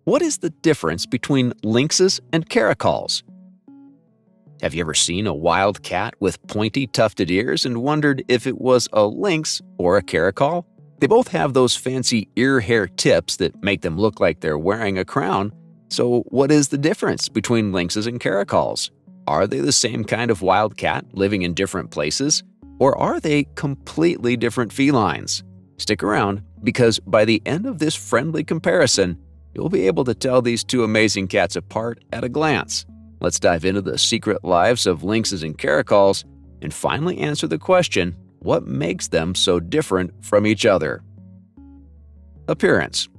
What is the difference between lynxes and caracals? Have you ever seen a wild cat with pointy tufted ears and wondered if it was a lynx or a caracal? They both have those fancy ear hair tips that make them look like they're wearing a crown. So what is the difference between lynxes and caracals? Are they the same kind of wild cat living in different places? Or are they completely different felines? Stick around, because by the end of this friendly comparison, you'll be able to tell these two amazing cats apart at a glance. Let's dive into the secret lives of lynxes and caracals and finally answer the question, what makes them so different from each other? Appearance.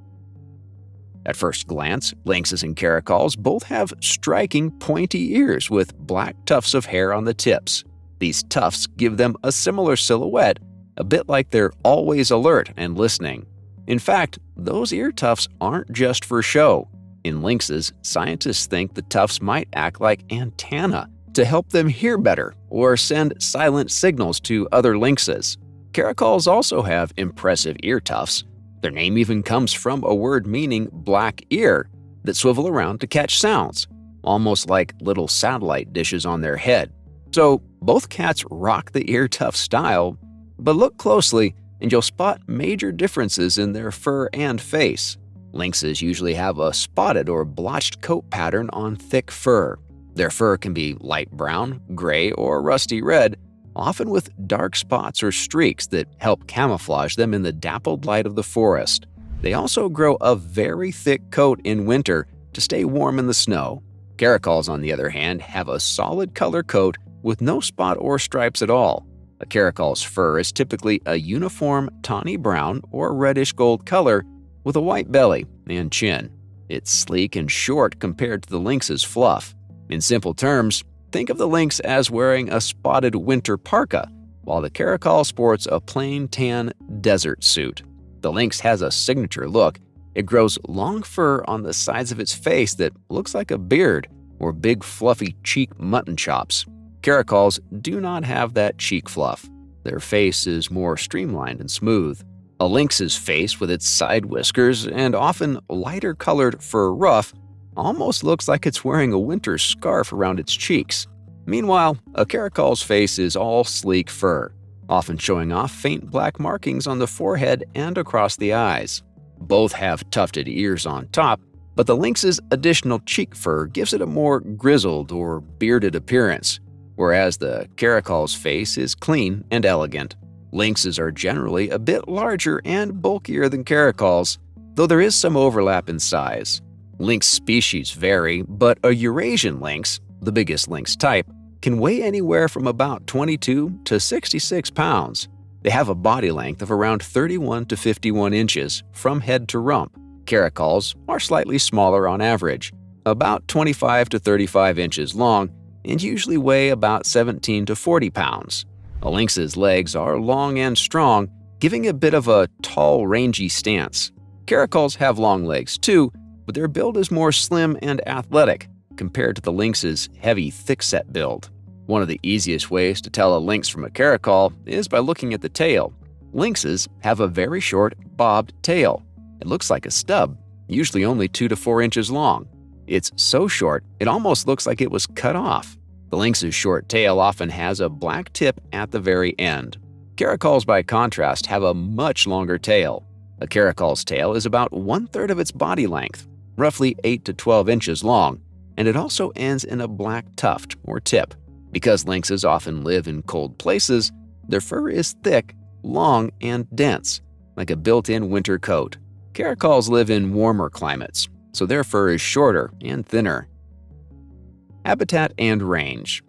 At first glance, lynxes and caracals both have striking pointy ears with black tufts of hair on the tips. These tufts give them a similar silhouette, a bit like they're always alert and listening. In fact, those ear tufts aren't just for show. In lynxes, scientists think the tufts might act like antennae to help them hear better or send silent signals to other lynxes. Caracals also have impressive ear tufts. Their name even comes from a word meaning black ear that swivel around to catch sounds, almost like little satellite dishes on their head. So both cats rock the ear tuft style, but look closely and you'll spot major differences in their fur and face. Lynxes usually have a spotted or blotched coat pattern on thick fur. Their fur can be light brown, gray, or rusty red, often with dark spots or streaks that help camouflage them in the dappled light of the forest. They also grow a very thick coat in winter to stay warm in the snow. Caracals, on the other hand, have a solid color coat with no spot or stripes at all. A caracal's fur is typically a uniform tawny brown or reddish gold color with a white belly and chin. It's sleek and short compared to the lynx's fluff. In simple terms, think of the lynx as wearing a spotted winter parka, while the caracal sports a plain tan desert suit. The lynx has a signature look. It grows long fur on the sides of its face that looks like a beard or big fluffy cheek mutton chops. Caracals do not have that cheek fluff. Their face is more streamlined and smooth. A lynx's face with its side whiskers and often lighter colored fur ruff almost looks like it's wearing a winter scarf around its cheeks. Meanwhile, a caracal's face is all sleek fur, often showing off faint black markings on the forehead and across the eyes. Both have tufted ears on top, but the lynx's additional cheek fur gives it a more grizzled or bearded appearance, whereas the caracal's face is clean and elegant. Lynxes are generally a bit larger and bulkier than caracals, though there is some overlap in size. Lynx species vary, but a Eurasian lynx, the biggest lynx type, can weigh anywhere from about 22 to 66 pounds. They have a body length of around 31 to 51 inches from head to rump. Caracals are slightly smaller on average, about 25 to 35 inches long, and usually weigh about 17 to 40 pounds. A lynx's legs are long and strong, giving a bit of a tall, rangy stance. Caracals have long legs too, but their build is more slim and athletic compared to the lynx's heavy, thick-set build. One of the easiest ways to tell a lynx from a caracal is by looking at the tail. Lynxes have a very short, bobbed tail. It looks like a stub, usually only 2 to 4 inches long. It's so short, it almost looks like it was cut off. The lynx's short tail often has a black tip at the very end. Caracals, by contrast, have a much longer tail. A caracal's tail is about 1/3 of its body length, roughly 8 to 12 inches long, and it also ends in a black tuft or tip. Because lynxes often live in cold places, their fur is thick, long, and dense, like a built-in winter coat. Caracals live in warmer climates, so their fur is shorter and thinner. Habitat and range.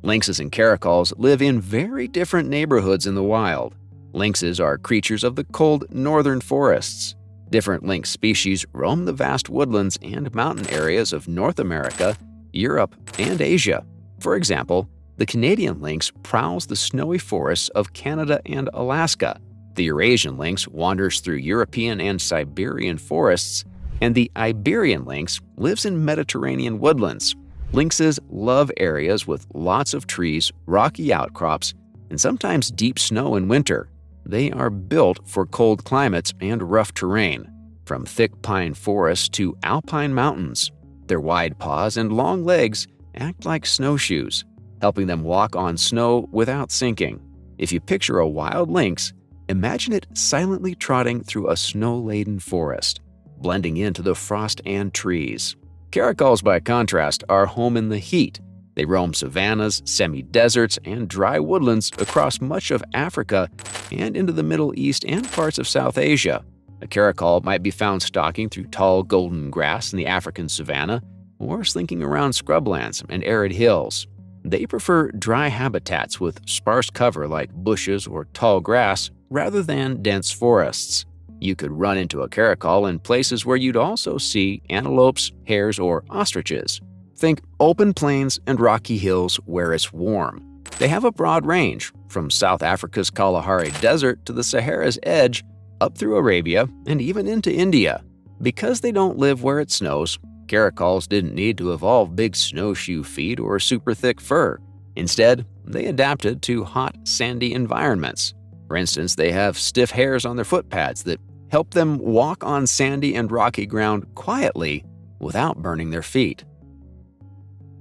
Lynxes and caracals live in very different neighborhoods in the wild. Lynxes are creatures of the cold northern forests. Different lynx species roam the vast woodlands and mountain areas of North America, Europe, and Asia. For example, the Canadian lynx prowls the snowy forests of Canada and Alaska. The Eurasian lynx wanders through European and Siberian forests, and the Iberian lynx lives in Mediterranean woodlands. Lynxes love areas with lots of trees, rocky outcrops, and sometimes deep snow in winter. They are built for cold climates and rough terrain. from thick pine forests to alpine mountains. Their wide paws and long legs act like snowshoes, helping them walk on snow without sinking. If you picture a wild lynx, imagine it silently trotting through a snow-laden forest, blending into the frost and trees. Caracals, by contrast, are home in the heat. They roam savannas, semi-deserts, and dry woodlands across much of Africa and into the Middle East and parts of South Asia. A caracal might be found stalking through tall golden grass in the African savanna or slinking around scrublands and arid hills. They prefer dry habitats with sparse cover like bushes or tall grass rather than dense forests. You could run into a caracal in places where you'd also see antelopes, hares, or ostriches. Think open plains and rocky hills where it's warm. They have a broad range, from South Africa's Kalahari Desert to the Sahara's edge, up through Arabia, and even into India. Because they don't live where it snows, caracals didn't need to evolve big snowshoe feet or super thick fur. Instead, they adapted to hot, sandy environments. For instance, they have stiff hairs on their foot pads that help them walk on sandy and rocky ground quietly without burning their feet.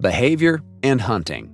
Behavior and hunting.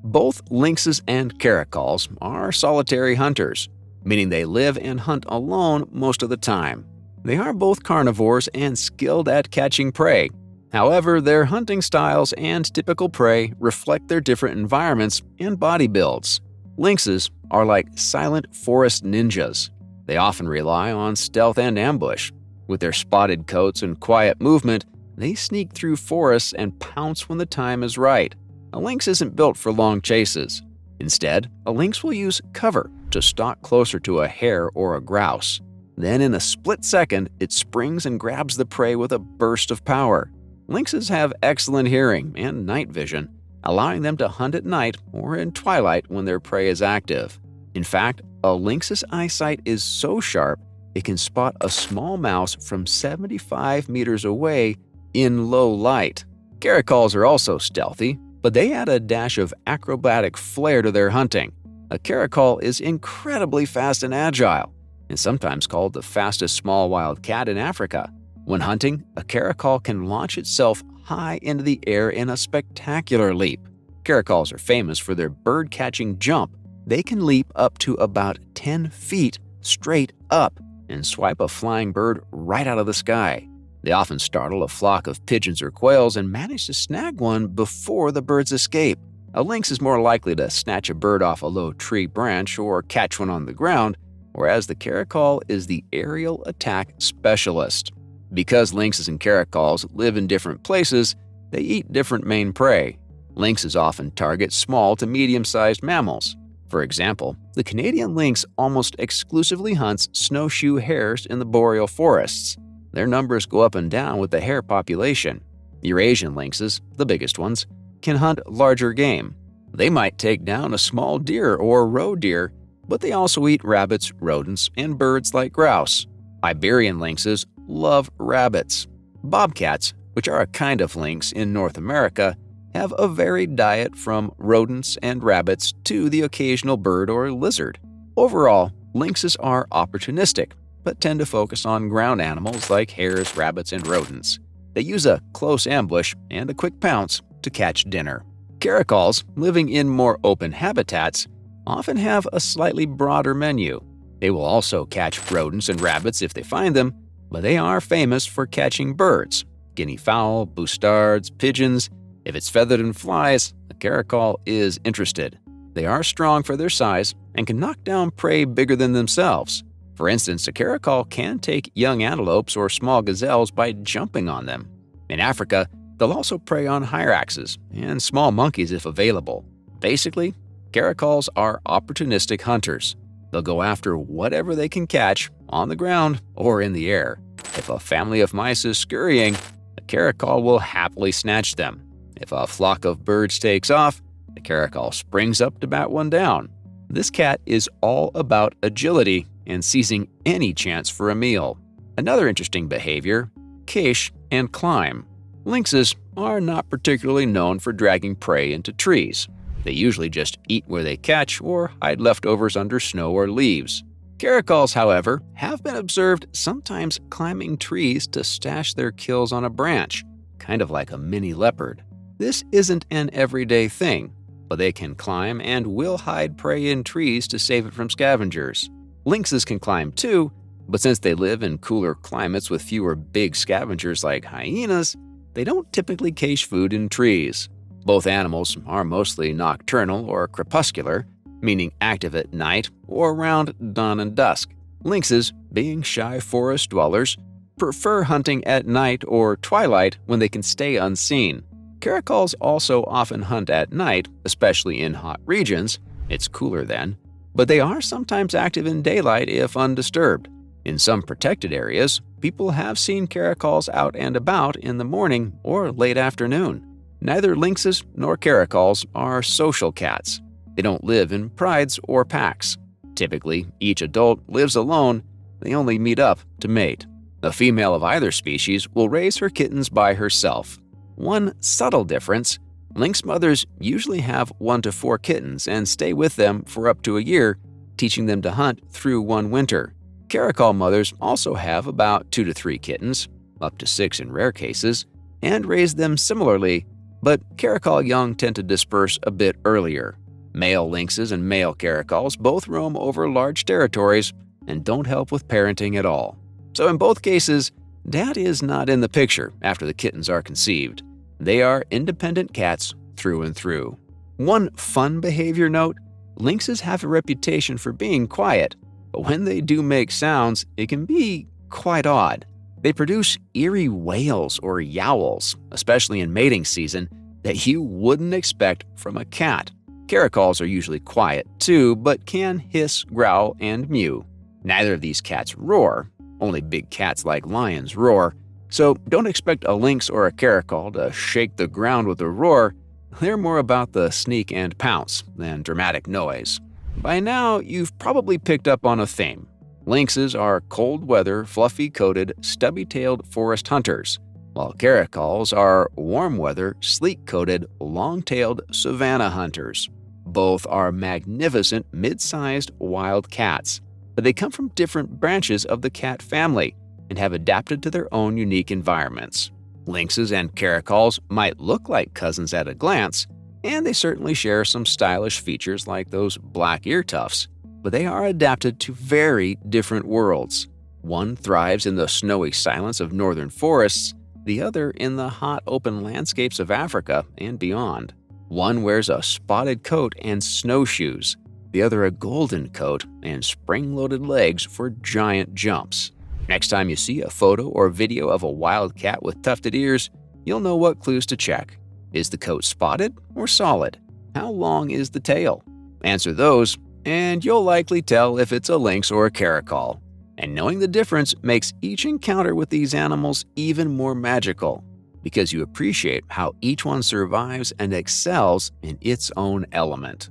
Both lynxes and caracals are solitary hunters, meaning they live and hunt alone most of the time. They are both carnivores and skilled at catching prey. However, their hunting styles and typical prey reflect their different environments and body builds. Lynxes are like silent forest ninjas. They often rely on stealth and ambush. With their spotted coats and quiet movement, they sneak through forests and pounce when the time is right. A lynx isn't built for long chases. Instead, a lynx will use cover to stalk closer to a hare or a grouse. Then, in a split second, it springs and grabs the prey with a burst of power. Lynxes have excellent hearing and night vision, allowing them to hunt at night or in twilight when their prey is active. In fact, a lynx's eyesight is so sharp it can spot a small mouse from 75 meters away in low light. Caracals are also stealthy, but they add a dash of acrobatic flair to their hunting. A caracal is incredibly fast and agile, and sometimes called the fastest small wild cat in Africa. When hunting, a caracal can launch itself high into the air in a spectacular leap. Caracals are famous for their bird-catching jump. They can leap up to about 10 feet straight up and swipe a flying bird right out of the sky. They often startle a flock of pigeons or quails and manage to snag one before the birds escape. A lynx is more likely to snatch a bird off a low tree branch or catch one on the ground, whereas the caracal is the aerial attack specialist. Because lynxes and caracals live in different places, they eat different main prey. Lynxes often target small to medium-sized mammals. For example, the Canadian lynx almost exclusively hunts snowshoe hares in the boreal forests. Their numbers go up and down with the hare population. Eurasian lynxes, the biggest ones, can hunt larger game. They might take down a small deer or roe deer, but they also eat rabbits, rodents, and birds like grouse. Iberian lynxes love rabbits. Bobcats, which are a kind of lynx in North America, have a varied diet from rodents and rabbits to the occasional bird or lizard. Overall, lynxes are opportunistic, but tend to focus on ground animals like hares, rabbits, and rodents. They use a close ambush and a quick pounce to catch dinner. Caracals, living in more open habitats, often have a slightly broader menu. They will also catch rodents and rabbits if they find them, but they are famous for catching birds, guinea fowl, bustards, pigeons. If it's feathered and flies, a caracal is interested. They are strong for their size and can knock down prey bigger than themselves. For instance, a caracal can take young antelopes or small gazelles by jumping on them. In Africa, they'll also prey on hyraxes and small monkeys if available. Basically, caracals are opportunistic hunters. They'll go after whatever they can catch on the ground or in the air. If a family of mice is scurrying, a caracal will happily snatch them. If a flock of birds takes off, the caracal springs up to bat one down. This cat is all about agility and seizing any chance for a meal. Another interesting behavior, cache and climb. Lynxes are not particularly known for dragging prey into trees. They usually just eat where they catch or hide leftovers under snow or leaves. Caracals, however, have been observed sometimes climbing trees to stash their kills on a branch, kind of like a mini leopard. This isn't an everyday thing, but they can climb and will hide prey in trees to save it from scavengers. Lynxes can climb too, but since they live in cooler climates with fewer big scavengers like hyenas, they don't typically cache food in trees. Both animals are mostly nocturnal or crepuscular, meaning active at night or around dawn and dusk. Lynxes, being shy forest dwellers, prefer hunting at night or twilight when they can stay unseen. Caracals also often hunt at night, especially in hot regions. It's cooler then. But they are sometimes active in daylight if undisturbed. In some protected areas, people have seen caracals out and about in the morning or late afternoon. Neither lynxes nor caracals are social cats. They don't live in prides or packs. Typically, each adult lives alone. They only meet up to mate. A female of either species will raise her kittens by herself. One subtle difference: lynx mothers usually have 1 to 4 kittens and stay with them for up to a year, teaching them to hunt through one winter. Caracal mothers also have about 2 to 3 kittens, up to 6 in rare cases, and raise them similarly, but caracal young tend to disperse a bit earlier. Male lynxes and male caracals both roam over large territories and don't help with parenting at all. So in both cases, Dad is not in the picture after the kittens are conceived. They are independent cats through and through. One fun behavior note: lynxes have a reputation for being quiet, but when they do make sounds, it can be quite odd. They produce eerie wails or yowls, especially in mating season, that you wouldn't expect from a cat. Caracals are usually quiet too, but can hiss, growl, and mew. Neither of these cats roar. Only big cats like lions roar, so don't expect a lynx or a caracal to shake the ground with a roar. They're more about the sneak and pounce than dramatic noise. By now, you've probably picked up on a theme. Lynxes are cold-weather, fluffy-coated, stubby-tailed forest hunters, while caracals are warm-weather, sleek-coated, long-tailed savanna hunters. Both are magnificent, mid-sized wild cats, but they come from different branches of the cat family and have adapted to their own unique environments. Lynxes and caracals might look like cousins at a glance, and they certainly share some stylish features like those black ear tufts, but they are adapted to very different worlds. One thrives in the snowy silence of northern forests, the other in the hot open landscapes of Africa and beyond. One wears a spotted coat and snowshoes, the other a golden coat and spring-loaded legs for giant jumps. Next time you see a photo or video of a wild cat with tufted ears, you'll know what clues to check. Is the coat spotted or solid? How long is the tail? Answer those, and you'll likely tell if it's a lynx or a caracal. And knowing the difference makes each encounter with these animals even more magical, because you appreciate how each one survives and excels in its own element.